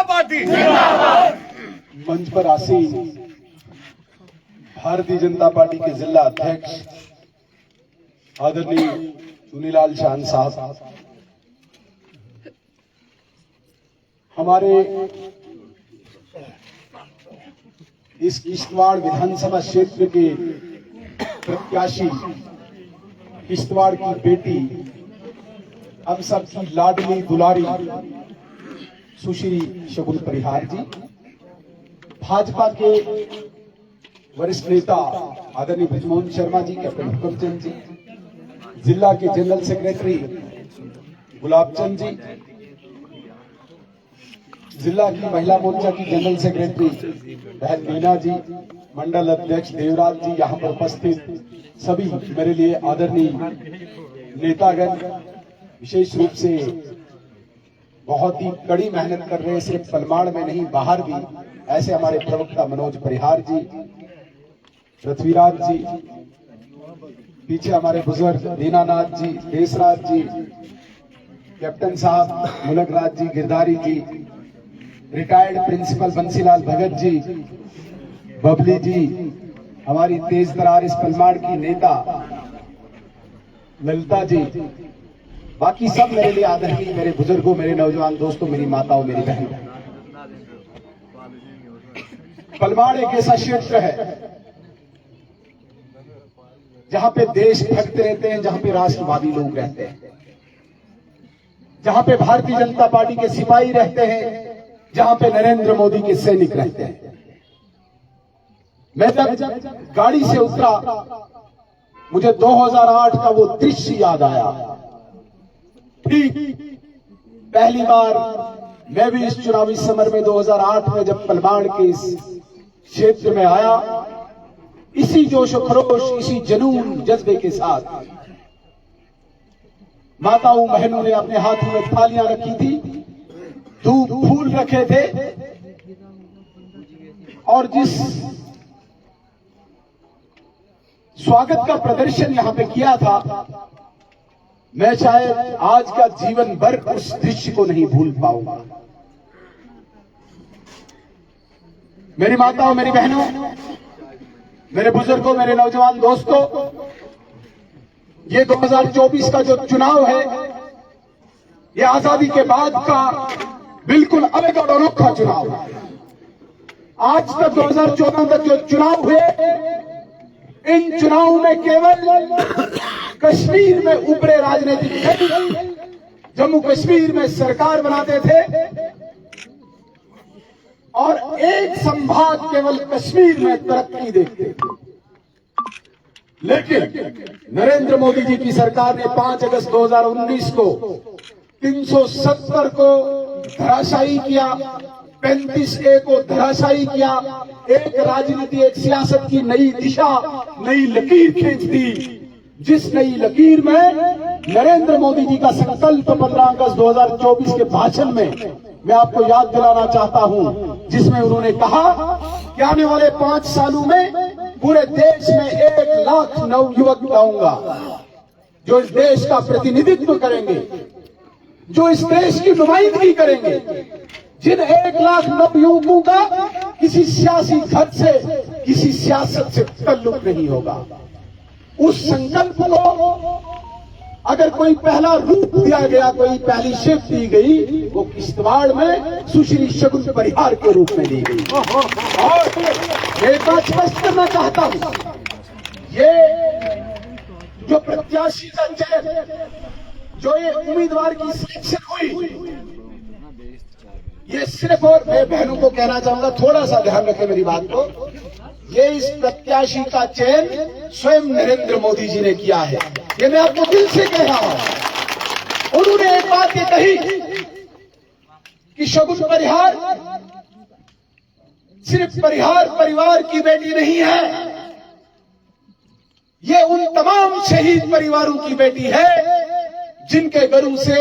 Party मंच पर आसीन भारतीय जनता पार्टी के जिला अध्यक्ष आदरणीय चुनीलाल चांद साहब, हमारे इस किश्तवाड़ विधानसभा क्षेत्र के प्रत्याशी, किश्तवाड़ की बेटी, हम सबकी लाडली दुलारी सुश्री शगुन परिहार जी, भाजपा के वरिष्ठ नेता आदरणीय ब्रजमोहन शर्मा जी, कैप्टन हुकमचंद जी, जिला के जनरल सेक्रेटरी गुलाबचंद जी, जिला की महिला मोर्चा की जनरल सेक्रेटरी बहन मीना जी, मंडल अध्यक्ष देवराज जी, यहाँ पर उपस्थित सभी मेरे लिए आदरणीय नेतागण, विशेष रूप से बहुत ही कड़ी मेहनत कर रहे हैं, सिर्फ पलमाड़ में नहीं बाहर भी, ऐसे हमारे प्रवक्ता मनोज परिहार जी, पृथ्वीराज जी, पीछे हमारे बुजुर्ग दीनानाथ जी, देशराज जी, कैप्टन साहब मुलकराज जी, गिरधारी जी, रिटायर्ड प्रिंसिपल बंसीलाल भगत जी, बबली जी, हमारी तेज तरार इस पलमाड़ की नेता ललिता जी, बाकी सब मेरे लिए आदरणीय, मेरे बुजुर्गों, मेरे नौजवान दोस्तों, मेरी माताओं, मेरी बहनों। पलमाड़ एक ऐसा क्षेत्र है जहां पे देशभक्त रहते हैं, जहां पे राष्ट्रवादी लोग रहते हैं, जहां पे भारतीय जनता पार्टी के सिपाही रहते हैं, जहां पे नरेंद्र मोदी के सैनिक रहते हैं। मैं जब गाड़ी से उतरा, मुझे 2008 का वो दृश्य याद आया। ठीक पहली बार मैं भी इस चुनावी समर में 2008 में जब पलमाड़ के इस क्षेत्र में आया, इसी जोश खरोश, इसी जुनून जज्बे के साथ माताओं बहनों ने अपने हाथों में थालियां रखी थी, धूप फूल रखे थे, और जिस स्वागत का प्रदर्शन यहां पे किया था, मैं शायद आज का जीवन भर उस दृश्य को नहीं भूल पाऊंगा। मेरी माताओं, मेरी बहनों, मेरे बुजुर्गों, मेरे नौजवान दोस्तों, ये 2024 का जो चुनाव है, ये आजादी के बाद का बिल्कुल अलग और अनोखा चुनाव है। आज तक 2014 तक जो चुनाव हुए, इन चुनावों में केवल कश्मीर में उभरे राजनीतिक, जम्मू कश्मीर में सरकार बनाते थे और एक संभाग केवल कश्मीर में तरक्की देखते थे। लेकिन नरेंद्र मोदी जी की सरकार ने 5 अगस्त 2019 को 370 को धराशायी किया, 35A को धराशायी किया, एक राजनीति, एक सियासत की नई दिशा, नई लकीर खींच दी, जिस नई लकीर में नरेंद्र मोदी जी का संकल्प 15 अगस्त 2024 के भाषण में मैं आपको याद दिलाना चाहता हूं, जिसमें उन्होंने कहा कि आने वाले 5 सालों में पूरे देश में 1 लाख नवयुवक लाऊंगा, जो इस देश का प्रतिनिधित्व करेंगे, जो इस देश की नुमाइंदगी करेंगे, जिन 1 लाख नवयुवकों का किसी सियासी घर से, किसी सियासत से ताल्लुक नहीं होगा। उस संकल्प को अगर कोई पहला रूप दिया गया, कोई पहली शिफ्ट दी गई, वो किश्तवाड़ में सुश्री शगुन परिहार के रूप में दी गई। और एक बात स्पष्ट करना चाहता हूं, ये जो प्रत्याशी का चयन, जो ये उम्मीदवार की सिलेक्शन हुई, ये सिर्फ, और मैं बहनों को कहना चाहूंगा, थोड़ा सा ध्यान रखें मेरी बात को, ये इस प्रत्याशी का चयन स्वयं नरेंद्र मोदी जी ने किया है। ये मैं आपको दिल से कह रहा हूं। उन्होंने एक बात ये कही कि शगुन परिहार सिर्फ परिहार परिवार की बेटी नहीं है, ये उन तमाम शहीद परिवारों की बेटी है जिनके गरू से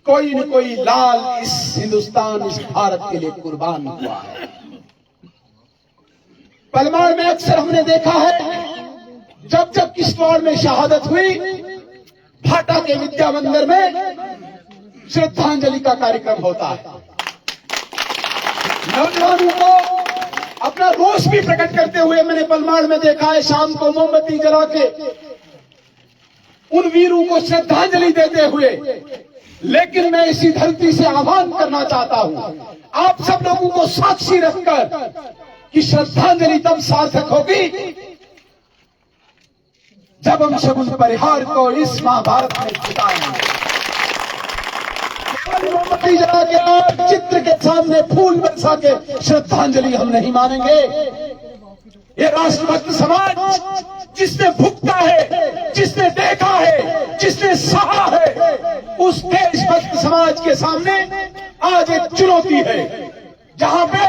कोई न कोई लाल इस हिंदुस्तान, इस भारत के लिए कुर्बान हुआ है। पलमाड़ में अक्सर हमने देखा है, जब जब किश्तवाड़ में शहादत हुई, भाटा के विद्या मंदिर में श्रद्धांजलि का कार्यक्रम होता है। नौजवानों को अपना रोष भी प्रकट करते हुए मैंने पलमाड़ में देखा है, शाम को मोमबत्ती जला के उन वीरों को श्रद्धांजलि देते हुए। लेकिन मैं इसी धरती से आह्वान करना चाहता हूं, आप सब लोगों को साक्षी रखकर कि श्रद्धांजलि तब सार्थक होगी जब हम शगुन परिहार को इस महाभारत में जिताएंगे। मोमबत्ती जला के और चित्र के सामने फूल बरसा के श्रद्धांजलि हम नहीं मानेंगे। ये राष्ट्रभक्त समाज जिसने भुगता है, जिसने देखा है, जिसने सहा है, उस देशभक्त समाज के सामने आज एक चुनौती है, जहां पे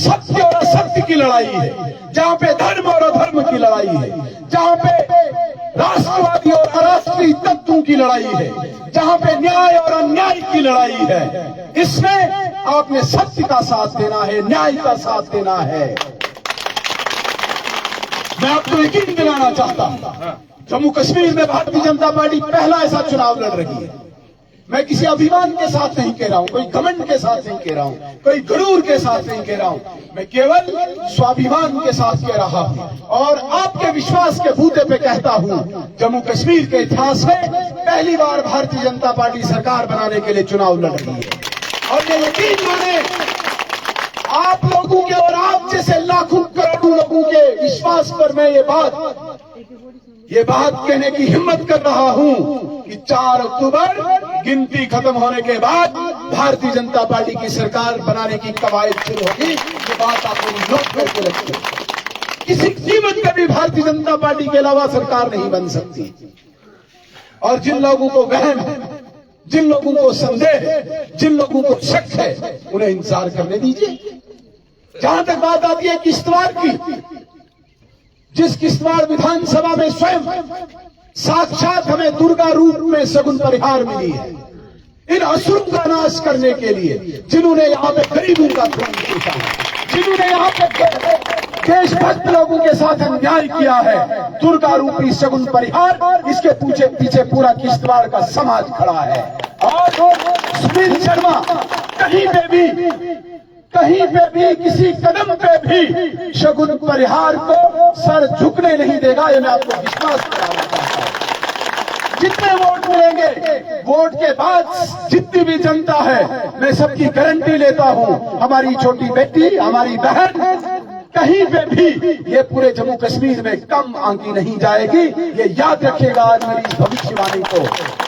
सत्य और असत्य की लड़ाई है, जहां पे धर्म और अधर्म की लड़ाई है, जहां पे राष्ट्रवादी और अराष्ट्रीय तत्वों की लड़ाई है, जहां पे न्याय और अन्याय की लड़ाई है। इसमें आपने सत्य का साथ देना है, न्याय का साथ देना है। मैं आपको यकीन दिलाना चाहता हूं, जम्मू कश्मीर में भारतीय जनता पार्टी पहला ऐसा चुनाव लड़ रही है। मैं किसी अभिमान के साथ नहीं कह रहा हूं, कोई घमंड के साथ नहीं कह रहा हूं, कोई गुरूर के साथ नहीं कह रहा हूं, मैं केवल स्वाभिमान के साथ कह रहा हूं और आपके विश्वास के बूते पे कहता हूं, जम्मू कश्मीर के इतिहास में पहली बार भारतीय जनता पार्टी सरकार बनाने के लिए चुनाव लड़ रही है। और ये यकीन माने, आप लोगों के और आप जैसे लाखों करोड़ों लोगों के विश्वास पर मैं ये बात कहने की हिम्मत कर रहा हूं कि 4 अक्टूबर गिनती खत्म होने के बाद भारतीय जनता पार्टी की सरकार बनाने की कवायद शुरू होगी। ये बात आपको नोट करके रखिए। किसी कीमत पर भी भारतीय जनता पार्टी के अलावा सरकार नहीं बन सकती। और जिन लोगों को वहम है, जिन लोगों को संदेह है, जिन लोगों को शक है, उन्हें इंतजार करने दीजिए। जहां तक बात आती है किश्तवाड़ की, जिस किश्तवाड़ विधानसभा में स्वयं साक्षात हमें दुर्गा रूप में शगुन परिहार मिली है, इन असुरों का नाश करने के लिए, जिन्होंने यहाँ पे गरीबों का खून पीता है, जिन्होंने यहाँ पे देशभक्त लोगों के साथ अन्याय किया है, दुर्गा रूपी शगुन परिहार, इसके पीछे पूरा किश्तवाड़ का समाज खड़ा है। और सुनील शर्मा कहीं पे भी किसी कदम पे भी शगुन परिहार को सर झुकने नहीं देगा। ये मैं आपको विश्वास कराना चाहता हूं। जितने वोट मिलेंगे, वोट के बाद जितनी भी जनता है, मैं सबकी गारंटी लेता हूं, हमारी छोटी बेटी, हमारी बहन कहीं पे भी ये पूरे जम्मू कश्मीर में कम आंकी नहीं जाएगी। ये याद रखिएगा आज मेरी इस भविष्यवाणी को।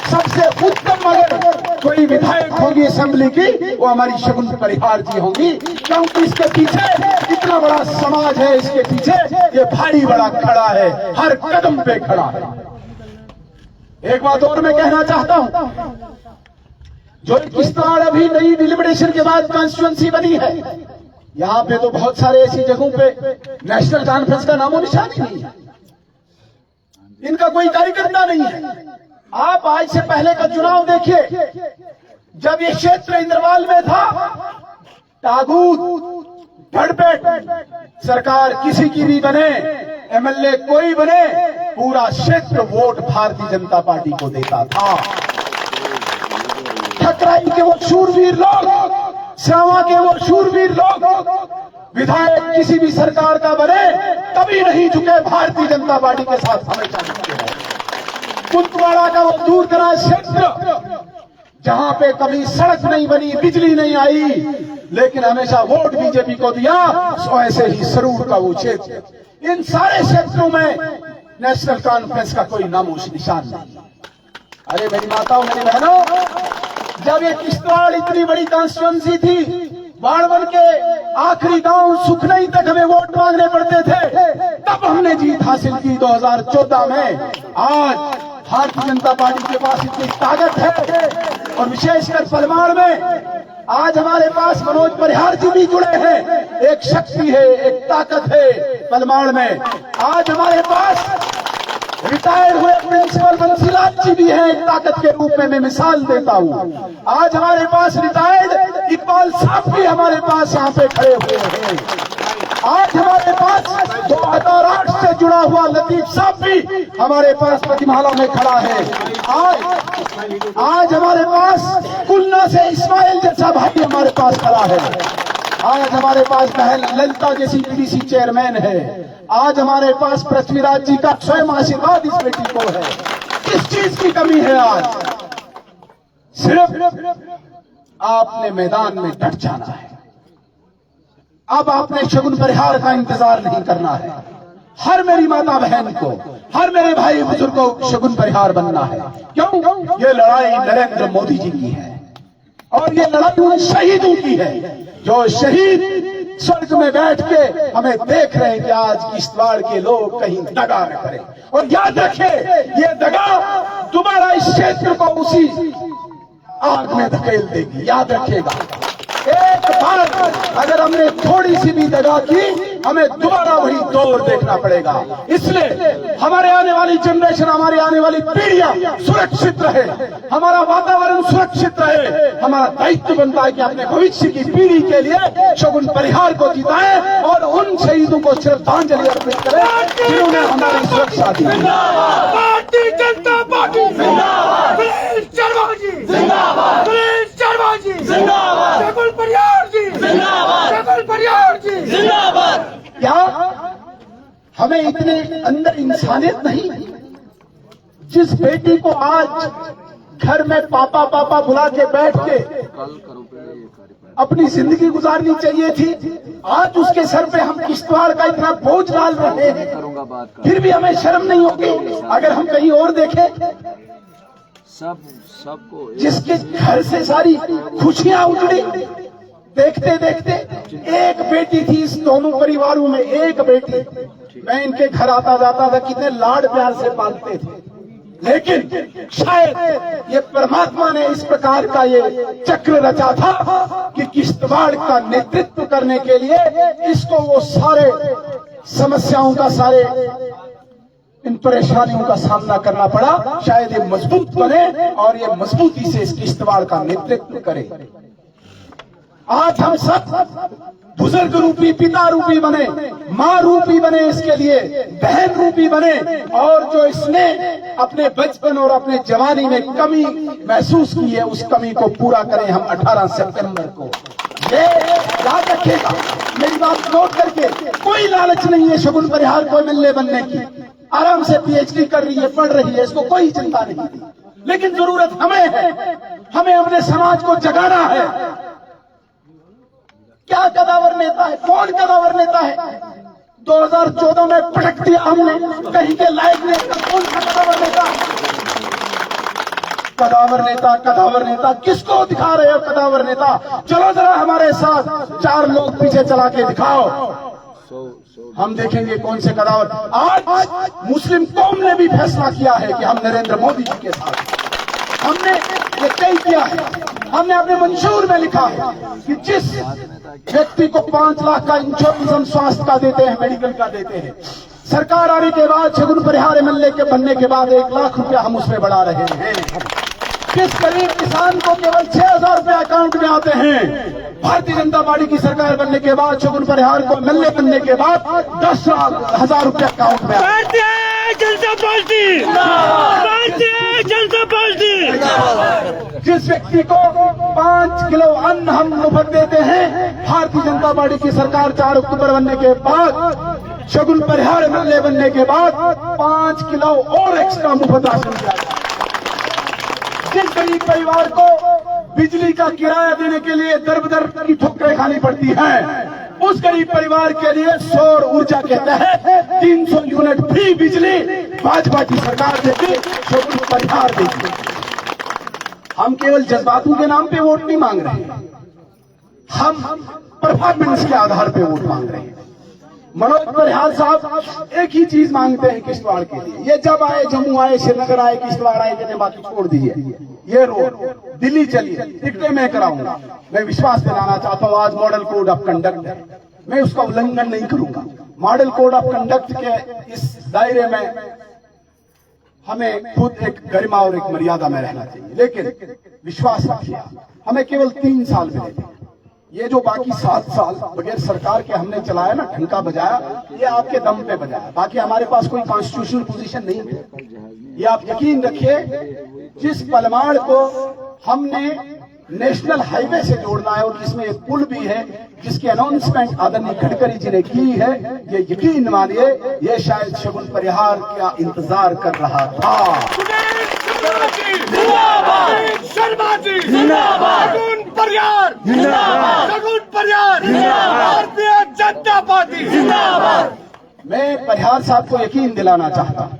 सबसे उत्तम अगर कोई विधायक होगी असेंबली की, वो हमारी शगुन परिहार जी होंगी, क्योंकि इसके पीछे इतना बड़ा समाज है, इसके पीछे ये भारी बड़ा खड़ा है, हर कदम पे खड़ा है। एक बात और मैं कहना चाहता हूं, जो किश्तवाड़ अभी नई डिलिमिटेशन के बाद कॉन्स्टिट्यूएंसी बनी है, यहां पे तो बहुत सारे ऐसी जगहों पे नेशनल कॉन्फ्रेंस का नामो निशान ही नहीं है, इनका कोई कार्यकर्ता नहीं है। आप आज से पहले का चुनाव देखिए, जब ये क्षेत्र इंद्रवाल में था, ताबूत भड़पेट सरकार किसी की भी बने, एमएलए कोई बने, पूरा क्षेत्र वोट भारतीय जनता पार्टी को देता था। ठकराई के वो शूरवीर लोग, श्रावा के वो शूरवीर लोग, विधायक किसी भी सरकार का बने कभी नहीं झुके भारतीय जनता पार्टी के साथ, हमेशा झुके हैं। कुंतवाड़ा का वो दूर दराज क्षेत्र जहां पे कभी सड़क नहीं बनी, बिजली नहीं आई, लेकिन हमेशा वोट बीजेपी को दिया, सो ऐसे ही सरूर का वो क्षेत्र, इन सारे क्षेत्रों में नेशनल कॉन्फ्रेंस का कोई नामोश निशान नहीं। अरे मेरी माताओं, मेरी बहनों, जब ये किश्तवाड़ इतनी बड़ी कॉन्स्टिट्यूएंसी थी, बाड़वन के आखिरी गांव सुखनई तक हमें वोट मांगने पड़ते थे, तब हमने जीत हासिल की 2014 में। आज भारतीय जनता पार्टी के पास इतनी ताकत है, और विशेषकर पलमाड़ में आज हमारे पास मनोज परिहार जी भी जुड़े हैं। एक शक्ति है, एक ताकत है पलमाड़ में। आज हमारे पास रिटायर्ड हुए प्रिंसिपल बंसीलाल जी भी हैं, एक ताकत के रूप में मैं मिसाल देता हूं। आज हमारे पास रिटायर्ड इकबाल साहब भी हमारे पास यहाँ पे खड़े हुए हैं। आज हमारे पास 2008 से जुड़ा हुआ लतीफ साहब भी हमारे पास प्रतिमाला में खड़ा है। आज हमारे पास कुलना से इस्माइल जैसा भाई हमारे पास खड़ा है। आज हमारे पास बहन ललिता जैसी पीडीसी चेयरमैन है। आज हमारे पास पृथ्वीराज जी का स्वयं आशीर्वाद इस बेटी को है। किस चीज की कमी है? आज सिर्फ आपने मैदान में डट जाना है। अब आपने शगुन परिहार का इंतजार नहीं करना है। हर मेरी माता बहन को, हर मेरे भाई बुजुर्गों को शगुन परिहार बनना है। क्यों? ये लड़ाई नरेंद्र मोदी जी की है और ये लड़ाई उन शहीदों की है जो शहीद स्वर्ग में बैठ के हमें देख रहे हैं कि आज किश्तवाड़ के लोग कहीं दगा न करें। और याद रखें, ये दगा दोबारा इस क्षेत्र को उसी आग में धकेल देगी। याद रखिएगा, एक बार अगर हमने थोड़ी सी भी दगा की, हमें दोबारा वही दौर देखना पड़ेगा। इसलिए हमारे आने वाली जनरेशन, हमारी आने वाली पीढ़ियां सुरक्षित रहे, हमारा वातावरण सुरक्षित रहे। हमारा दायित्व बनता है कि अपने भविष्य की पीढ़ी के लिए शगुन परिहार को जिताएं और उन शहीदों को श्रद्धांजलि अर्पित करें जिन्होंने हमारी सुरक्षा दी। भारतीय जनता पार्टी जिंदाबाद, शर्मा जी जिंदाबाद, शर्मा जी जिंदाबाद, शगुन परिहार जी जिंदाबाद, शगुन परिहार जी जिंदाबाद। क्या हमें इतने अंदर इंसानियत नहीं? जिस बेटी को आज घर में पापा पापा बुला के बैठ के अपनी जिंदगी गुजारनी चाहिए थी, आज उसके सर पे हम किश्तवाड़ का इतना बोझ डाल रहे हैं, फिर भी हमें शर्म नहीं होगी अगर हम कहीं और देखें? सबको जिसके घर से सारी खुशियां उजड़ी, देखते देखते एक बेटी थी इस दोनों परिवारों में, एक बेटी। मैं इनके घर आता जाता था, कितने लाड प्यार से पालते थे। लेकिन शायद ये परमात्मा ने इस प्रकार का ये चक्र रचा था कि किश्तवाड़ का नेतृत्व करने के लिए इसको वो सारे समस्याओं का, सारे इन परेशानियों का सामना करना पड़ा। शायद ये मजबूत बने और ये मजबूती से इस किश्तवाड़ का नेतृत्व करे। आज हम सब बुजुर्ग रूपी, पिता रूपी बने, माँ रूपी बने, इसके लिए बहन रूपी बने। और जो इसने अपने बचपन और अपने जवानी में कमी महसूस की है, उस कमी को पूरा करें हम 18 सितंबर को। ये याद रखिएगा, मेरी बात नोट करके। कोई लालच नहीं है शगुन परिहार को एमएलए बनने की। आराम से पीएचडी कर रही है, पढ़ रही है, इसको कोई चिंता नहीं थी। लेकिन जरूरत हमें है, हमें अपने समाज को जगाना है। क्या कदावर नेता है? कौन कदावर नेता है? 2014 में पटक दिया हमने, कहीं के लायक नेता। कौन सा कदावर नेता? कदावर नेता, कदावर नेता किसको दिखा रहे हो? कदावर नेता, चलो जरा हमारे साथ 4 लोग पीछे चला के दिखाओ, हम देखेंगे कौन से कदावर। आज मुस्लिम कौम ने भी फैसला किया है कि हम नरेंद्र मोदी जी के साथ। हमने ये तय किया है, हमने अपने मंशूर में लिखा है कि जिस व्यक्ति को 5 लाख का इंश्योरेंस हम स्वास्थ्य का देते हैं, मेडिकल का देते हैं, सरकार आने के बाद शगुन परिहार एमएलए के बनने के बाद 1 लाख रुपया हम उसमें बढ़ा रहे हैं। किस गरीब किसान को केवल 6000 रुपया अकाउंट में आते हैं, भारतीय जनता पार्टी की सरकार बनने के बाद, शगुन परिहार को एमएलए बनने के बाद 10,000 रुपया अकाउंट में आते हैं। Bharatiya Janata party, Bharatiya Janata party. जिस व्यक्ति को 5 किलो अन्न हम मुफ्त देते हैं, भारतीय जनता पार्टी की सरकार 4 अक्टूबर बनने के बाद, शगुन परिहार एमएलए बनने के बाद 5 किलो और एक्स्ट्रा मुफ्त राशन दिया। जिस गरीब परिवार को बिजली का किराया देने के लिए दर-बदर की ठोकरें खानी पड़ती हैं, उस गरीब परिवार के लिए सौर ऊर्जा के तहत 300 यूनिट फ्री बिजली भाजपा की सरकार देगी, शगुन परिहार देगी। हम केवल जज्बातों के नाम पे वोट नहीं मांग रहे, हम परफॉर्मेंस के आधार पे वोट मांग रहे हैं। मनोज परिहार साहब एक ही चीज मांगते हैं किश्तवाड़ के लिए। ये जब आए, जम्मू आए, श्रीनगर आए, किश्तवाड़ आए, कहते बाकी छोड़ दीजिए, ये रोड दिल्ली चलिए, टिकटें मैं कराऊंगा। मैं विश्वास दिलाना चाहता हूँ, आज मॉडल कोड ऑफ कंडक्ट है, मैं उसका उल्लंघन नहीं करूंगा। मॉडल कोड ऑफ कंडक्ट के इस दायरे में हमें खुद एक गरिमा और एक मर्यादा में रहना चाहिए। लेकिन विश्वास रखिए, हमें केवल 3 साल मिले थे। ये जो बाकी 7 साल बगैर सरकार के हमने चलाया ना, ढंका बजाया, ये आपके दम पे बजाया। बाकी हमारे पास कोई कॉन्स्टिट्यूशनल पोजीशन नहीं है। ये आप यकीन रखिए, जिस पलमाड़ को हमने नेशनल हाईवे से जोड़ना है और जिसमें एक पुल भी है, जिसकी अनाउंसमेंट आदरणीय गडकरी जी ने की है, ये यकीन मानिए ये शायद शगुन परिहार का इंतजार कर रहा था। शर्मा जी जिंदाबाद, शगुन परिहार जिंदाबाद, शगुन परिहार जिंदाबाद, भारतीय जनता पार्टी जिंदाबाद। मैं परिहार साहब को यकीन दिलाना चाहता हूं,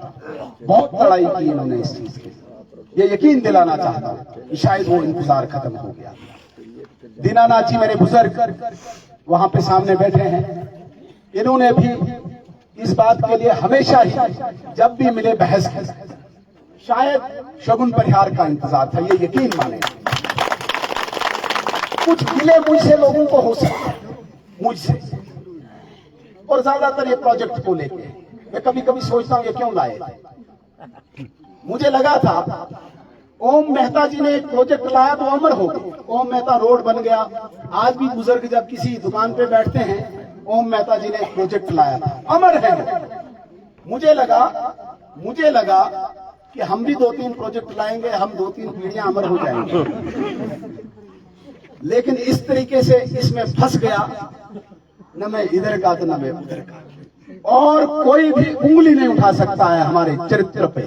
बहुत लड़ाई की इन्होंने इस चीज की, ये यकीन दिलाना चाहता हूं कि शायद वो इंतजार खत्म हो गया। दीनानाथ जी मेरे बुजुर्ग वहां पे सामने बैठे हैं, इन्होंने भी इस बात के लिए हमेशा ही जब भी मिले बहस की, शायद शगुन परिहार का इंतजार था, ये यकीन माने। कुछ गिले मुझसे लोगों को हो सकता है, मुझसे, और ज्यादातर ये प्रोजेक्ट को लेके मैं कभी कभी सोचता हूं ये क्यों लाए। मुझे लगा था ओम मेहता जी ने एक प्रोजेक्ट लाया तो अमर हो गए, ओम मेहता रोड बन गया। आज भी बुजुर्ग जब किसी दुकान पे बैठते हैं, ओम मेहता जी ने एक प्रोजेक्ट लाया था, अमर है। मुझे लगा कि हम भी 2-3 प्रोजेक्ट लाएंगे, हम 2-3 पीढ़ियां अमर हो जाएंगे। लेकिन इस तरीके से इसमें फंस गया, न मैं इधर का तो न मैं उधर का, और कोई भी उंगली नहीं उठा सकता है हमारे चरित्र पे।